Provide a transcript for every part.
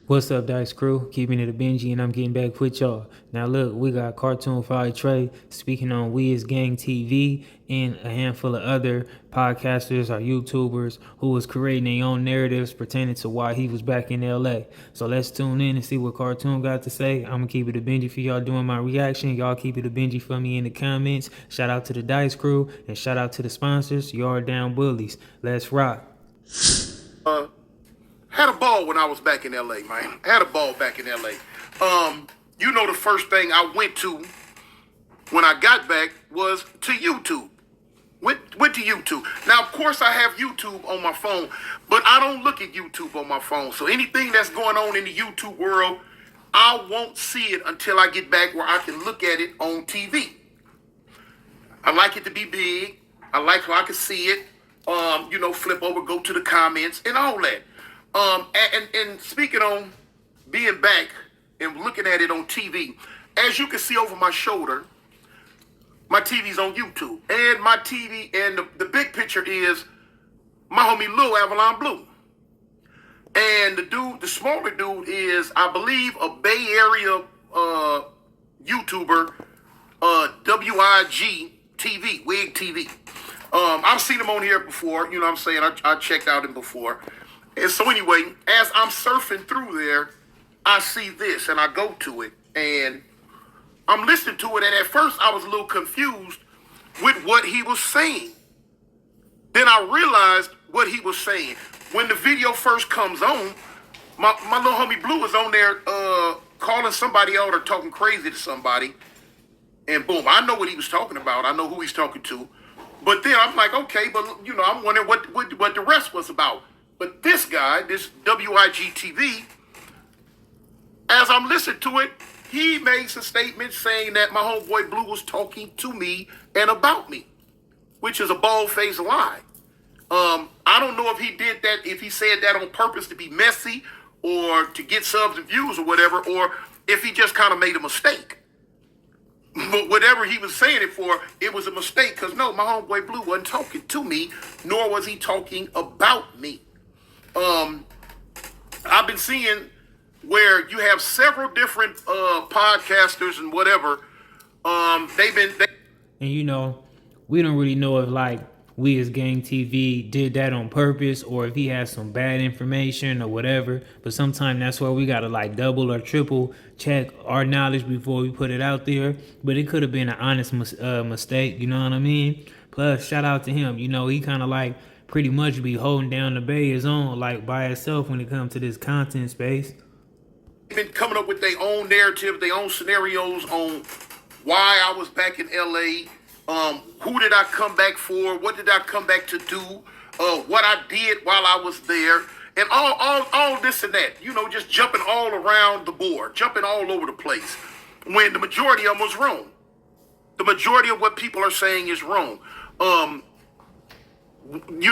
What's up, Dice Crew? Keeping it a Benji, and I'm getting back with y'all. Now, look, we got CARTOON53 speaking on We Is Gang TV and a handful of other podcasters or YouTubers who was creating their own narratives pertaining to why he was back in LA. So let's tune in and see what Cartoon got to say. I'm gonna keep it a Benji for y'all doing my reaction. Y'all keep it a Benji for me in the comments. Shout out to the Dice Crew and shout out to the sponsors. Y'all down bullies. Let's rock. Had a ball when I was back in LA, man. Had a ball back in LA. The first thing I went to when I got back was to YouTube. Went to YouTube. Now, of course, I have YouTube on my phone, but I don't look at YouTube on my phone. So anything that's going on in the YouTube world, I won't see it until I get back where I can look at it on TV. I like it to be big. I like how I can see it. Flip over, go to the comments and all that. And speaking on being back and looking at it on TV, as you can see over my shoulder, my TV's on YouTube. And my TV, and the big picture is my homie Lil Avalon Blue. And the smaller dude is, I believe, a Bay Area YouTuber, WIG TV, Wig TV. I've seen him on here before, you know what I'm saying? I checked out him before. And so anyway, as I'm surfing through there, I see this and I go to it and I'm listening to it. And at first I was a little confused with what he was saying. Then I realized what he was saying. When the video first comes on, my little homie Blue is on there calling somebody out or talking crazy to somebody. And boom, I know what he was talking about. I know who he's talking to. But then I'm like, okay, but I'm wondering what the rest was about. But this guy, this WIG TV, as I'm listening to it, he makes a statement saying that my homeboy Blue was talking to me and about me, which is a bald-faced lie. I don't know if he did that, if he said that on purpose to be messy or to get subs and views or whatever, or if he just kind of made a mistake. But whatever he was saying it for, it was a mistake, because no, my homeboy Blue wasn't talking to me, nor was he talking about me. I've been seeing where you have several different podcasters and whatever. And we don't really know if We As Gang TV did that on purpose or if he has some bad information or whatever. But sometimes that's where we gotta double or triple check our knowledge before we put it out there. But it could have been an honest mistake, you know what I mean? Plus, shout out to him. He kind of pretty much be holding down the Bay his own, by itself when it comes to this content space. Been coming up with their own narrative, their own scenarios on why I was back in LA. Who did I come back for? What did I come back to do? What I did while I was there, and all this and that. Just jumping all around the board, jumping all over the place. When the majority of them was wrong. The majority of what people are saying is wrong.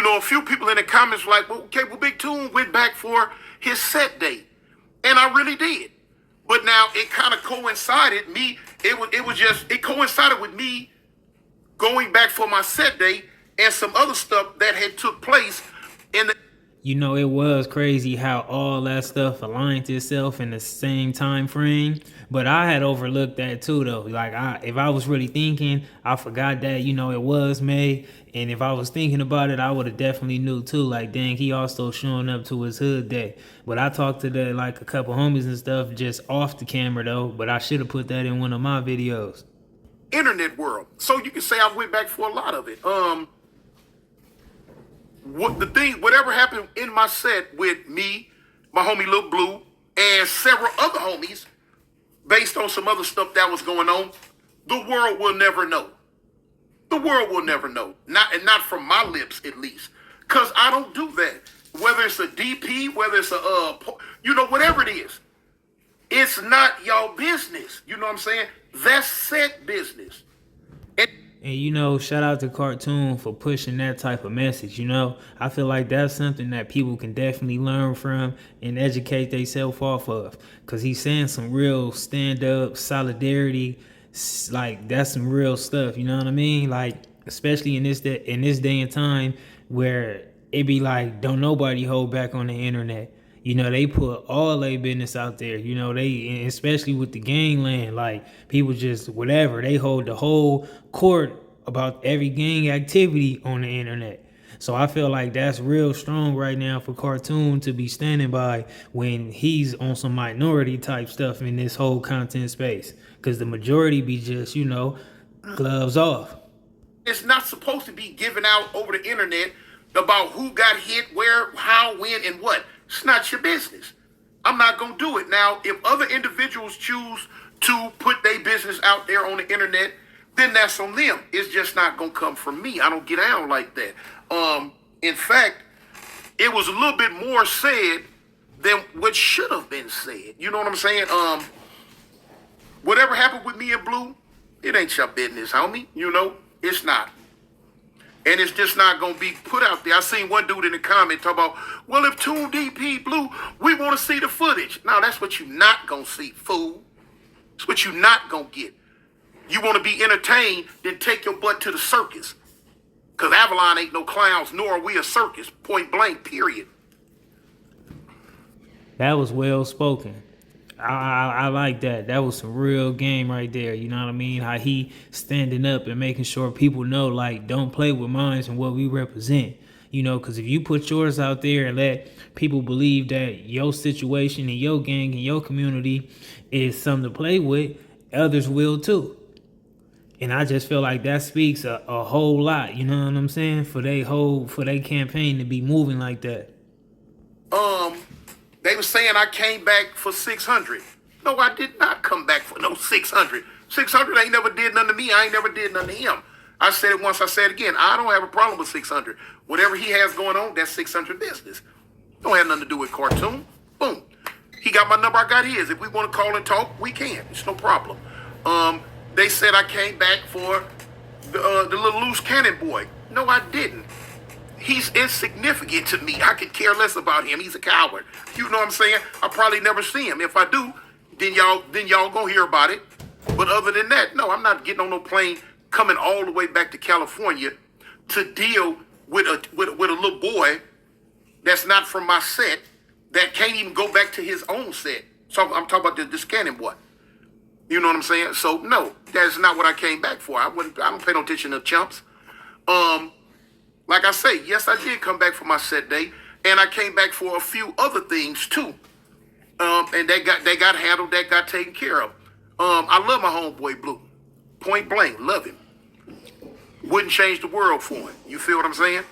A few people in the comments were like, well, Big Toon went back for his set date. And I really did. But now it kind of coincided it coincided with me going back for my set date and some other stuff that had took place in the... It was crazy how all that stuff aligned itself in the same time frame. But I had overlooked that too, though. If I was really thinking, I forgot that, it was May. And if I was thinking about it, I would have definitely knew too. Dang, he also showing up to his hood day. But I talked to a couple homies and stuff just off the camera, though. But I should have put that in one of my videos. Internet world. So you can say I went back for a lot of it. Whatever happened in my set with me, my homie Lil Blue, and several other homies, based on some other stuff that was going on, the world will never know. The world will never know. Not from my lips, at least. Because I don't do that. Whether it's a DP, whether it's whatever it is. It's not y'all business. You know what I'm saying? That's set business. And shout out to Cartoon for pushing that type of message. I feel like that's something that people can definitely learn from and educate themselves off of. Because he's saying some real stand-up solidarity. That's some real stuff, you know what I mean? Especially in this day and time where it be don't nobody hold back on the internet. You know, they put all their business out there. You know, they, especially with the gangland, like people just whatever, they hold the whole court about every gang activity on the internet. So I feel like that's real strong right now for Cartoon to be standing by when he's on some minority type stuff in this whole content space. Because the majority be just, you know, gloves off. It's not supposed to be given out over the internet about who got hit, where, how, when, and what. It's not your business. I'm not going to do it. Now, if other individuals choose to put their business out there on the internet, then that's on them. It's just not going to come from me. I don't get down like that. In fact, it was a little bit more said than what should have been said. You know what I'm saying? Whatever happened with me and Blue, it ain't your business, homie. You know, it's not. And it's just not going to be put out there. I seen one dude in the comment talk about, well, if Toon DP Blue, we want to see the footage. Now, that's what you not going to see, fool. That's what you not going to get. You want to be entertained, then take your butt to the circus. Because Avalon ain't no clowns, nor are we a circus. Point blank, period. That was well spoken. I like that. That was some real game right there. You know what I mean? How he standing up and making sure people know, like, don't play with minds and what we represent. You know, because if you put yours out there and let people believe that your situation and your gang and your community is something to play with, others will too. And I just feel like that speaks a whole lot, you know what I'm saying? For they campaign to be moving like that. They were saying I came back for 600. No, I did not come back for no 600. 600 ain't never did nothing to me. I ain't never did nothing to him. I said it once, I said it again. I don't have a problem with 600. Whatever he has going on, that's 600 business. Don't have nothing to do with Cartoon. Boom. He got my number, I got his. If we want to call and talk, we can. It's no problem. They said I came back for the little loose cannon boy. No, I didn't. He's insignificant to me. I could care less about him. He's a coward. You know what I'm saying? I'll probably never see him. If I do, then y'all gonna hear about it. But other than that, no, I'm not getting on no plane coming all the way back to California to deal with a little boy that's not from my set, that can't even go back to his own set. So I'm talking about this cannon boy. You know what I'm saying? So no, that's not what I came back for. I don't pay no attention to chumps. Like I say, yes, I did come back for my set day, and I came back for a few other things too. And they got handled, that got taken care of. I love my homeboy Blue. Point blank, love him. Wouldn't change the world for him. You feel what I'm saying?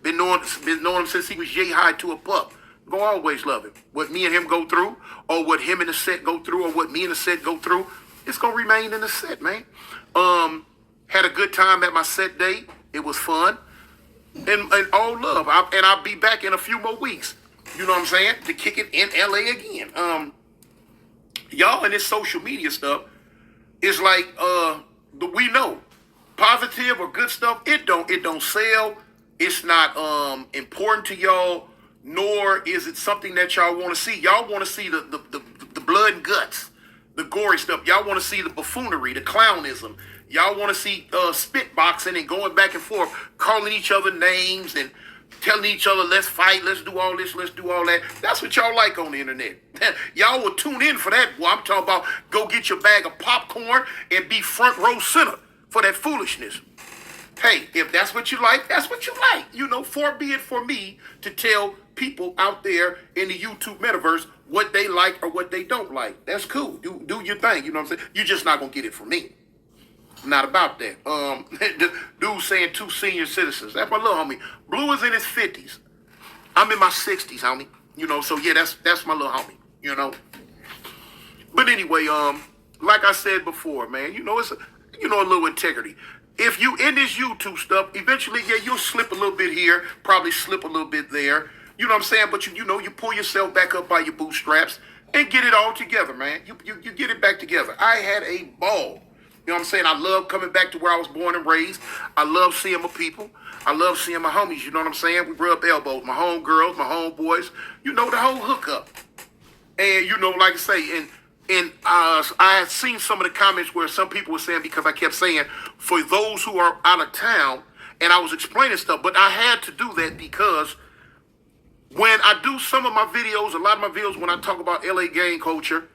Been knowing him since he was yay high to a pup. Gonna always love him. What me and him go through, or what him and the set go through, or what me and the set go through, it's gonna remain in the set, man. Had a good time at my set day. It was fun. And all love. I'll be back in a few more weeks. You know what I'm saying? To kick it in LA again. Y'all and this social media stuff is like we know. Positive or good stuff, it don't sell. It's not important to y'all, nor is it something that y'all want to see. Y'all want to see the blood and guts, the gory stuff. Y'all want to see the buffoonery, the clownism. Y'all want to see spit boxing and going back and forth, calling each other names and telling each other, let's fight, let's do all this, let's do all that. That's what y'all like on the internet. Y'all will tune in for that. Boy, I'm talking about go get your bag of popcorn and be front row center for that foolishness. Hey, if that's what you like, that's what you like. You know, far be it for me to tell people out there in the YouTube metaverse what they like or what they don't like. That's cool. Do your thing. You know what I'm saying? You're just not going to get it from me. Not about that. Dude saying 2 senior citizens. That's my little homie. Blue is in his 50s. I'm in my 60s, homie. You know, so yeah, that's my little homie. You know. But anyway, like I said before, man, you know, it's a little integrity. If you in this YouTube stuff, eventually, yeah, you'll slip a little bit here, probably slip a little bit there. You know what I'm saying? But you know, you pull yourself back up by your bootstraps and get it all together, man. You get it back together. I had a ball. You know what I'm saying? I love coming back to where I was born and raised. I love seeing my people. I love seeing my homies. You know what I'm saying? We rub elbows. My homegirls, my homeboys. You know, the whole hookup. And, you know, like I say, and I had seen some of the comments where some people were saying, because I kept saying, for those who are out of town, and I was explaining stuff, but I had to do that because When I do some of my videos, a lot of my videos, when I talk about LA gang culture,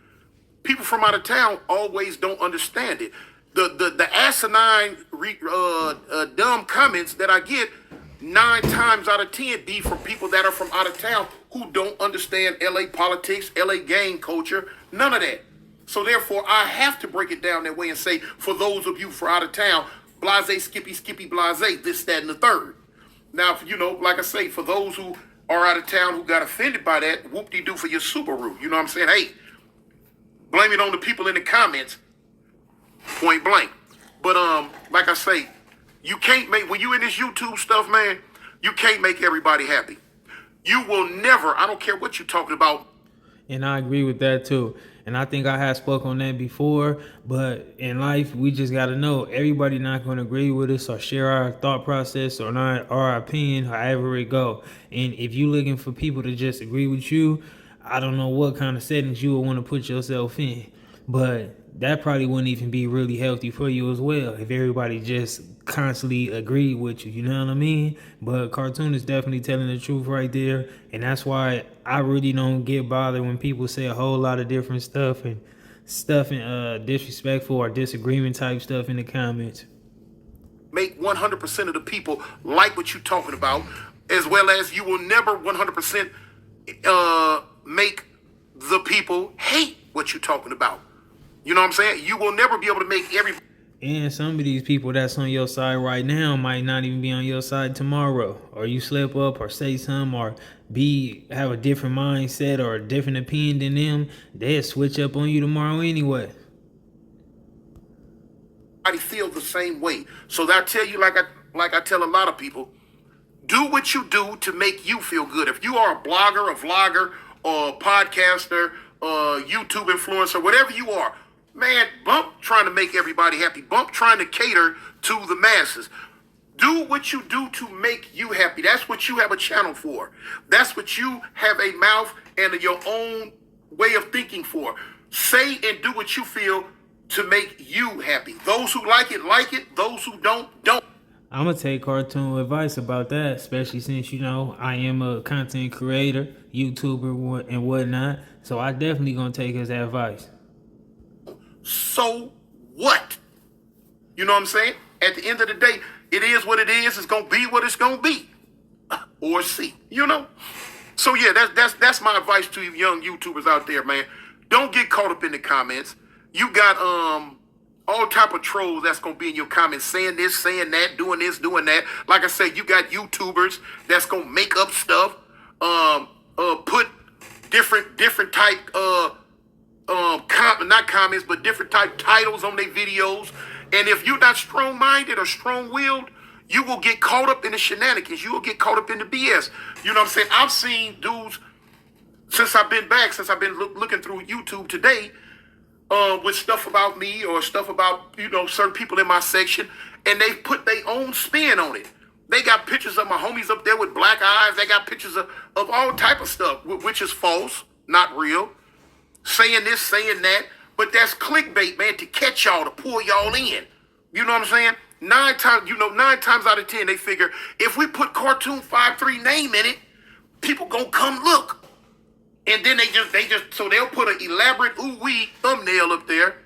people from out of town always don't understand it. The asinine, dumb comments that I get 9 times out of 10 be from people that are from out of town who don't understand LA politics, LA gang culture, none of that. So therefore, I have to break it down that way and say, for those of you from out of town, blase, skippy, blase, this, that, and the third. Now, like I say, for those who are out of town who got offended by that, whoop-de-doo for your Subaru. You know what I'm saying? Hey, blame it on the people in the comments, point blank. But like I say, you can't make, when you in this YouTube stuff, man, you can't make everybody happy. You will never, I don't care what you're talking about. And I agree with that too. And I think I have spoke on that before, but in life, we just got to know everybody not going to agree with us or share our thought process or not our opinion, however it go. And if you looking for people to just agree with you, I don't know what kind of settings you would want to put yourself in, but that probably wouldn't even be really healthy for you as well if everybody just constantly agreed with you, you know what I mean? But Cartoon is definitely telling the truth right there, and that's why I really don't get bothered when people say a whole lot of different stuff and disrespectful or disagreement type stuff in the comments. Make 100% of the people like what you're talking about, as well as you will never 100% make the people hate what you're talking about. You know what I'm saying? You will never be able to make everybody. And some of these people that's on your side right now might not even be on your side tomorrow. Or you slip up or say something or have a different mindset or a different opinion than them, they'll switch up on you tomorrow anyway. Feel the same way. So that I tell you, like I tell a lot of people, do what you do to make you feel good. If you are a blogger, a vlogger, or a podcaster, YouTube influencer, whatever you are, man, bump trying to make everybody happy. Bump trying to cater to the masses. Do what you do to make you happy. That's what you have a channel for. That's what you have a mouth and your own way of thinking for. Say and do what you feel to make you happy. Those who like it, like it. Those who don't. I'm going to take Cartoon advice about that, especially since, I am a content creator, YouTuber, and whatnot. So I definitely going to take his advice. So what? You know what I'm saying? At the end of the day, it is what it is. It's going to be what it's going to be. Or see, So yeah, that's my advice to you young YouTubers out there, man. Don't get caught up in the comments. You got all type of trolls that's going to be in your comments saying this, saying that, doing this, doing that. Like I said, you got YouTubers that's going to make up stuff, put different type not comments, but different type titles on their videos. And if you're not strong-minded or strong-willed, you will get caught up in the shenanigans. You will get caught up in the BS. You know what I'm saying? I've seen dudes, since I've been looking through YouTube today, with stuff about me or stuff about, certain people in my section, and they put their own spin on it. They got pictures of my homies up there with black eyes. They got pictures of all type of stuff, which is false, not real. Saying this, saying that, but that's clickbait, man, to catch y'all, to pull y'all in. You know what I'm saying? 9 times out of 10, they figure if we put CARTOON53 name in it, people gonna come look. And then so they'll put an elaborate ooh-wee thumbnail up there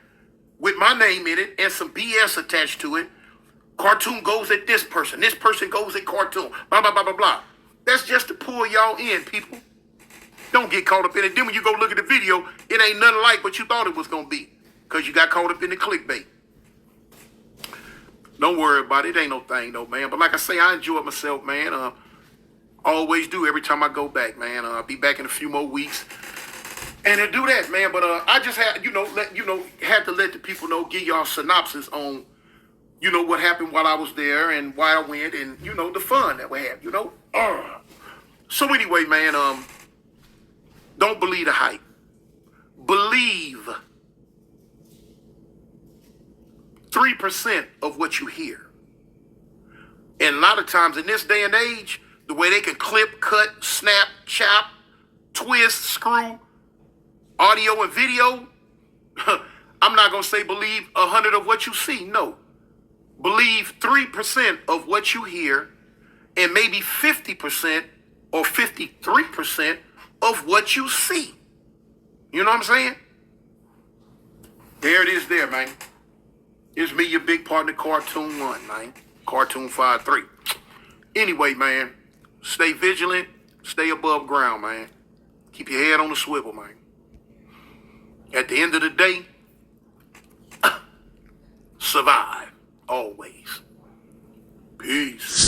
with my name in it and some BS attached to it. Cartoon goes at this person goes at Cartoon, blah, blah, blah, blah, blah. That's just to pull y'all in, people. Don't get caught up in it. Then when you go look at the video, it ain't nothing like what you thought it was going to be because you got caught up in the clickbait. Don't worry about it. It ain't no thing, though, man. But like I say, I enjoy myself, man. Always do every time I go back, man. I'll be back in a few more weeks. And to do that, man. But I just had, had to let the people know, give y'all synopsis on, what happened while I was there and why I went and, the fun that we had, So anyway, man, don't believe the hype. Believe 3% of what you hear. And a lot of times in this day and age, the way they can clip, cut, snap, chop, twist, screw, audio and video, I'm not going to say believe 100 of what you see. No. Believe 3% of what you hear and maybe 50% or 53% of what you see. You know what I'm saying? There it is there, man. It's me, your big partner, Cartoon 1, man. CARTOON53. Anyway, man, stay vigilant, stay above ground, man. Keep your head on the swivel, man. At the end of the day, survive always. Peace.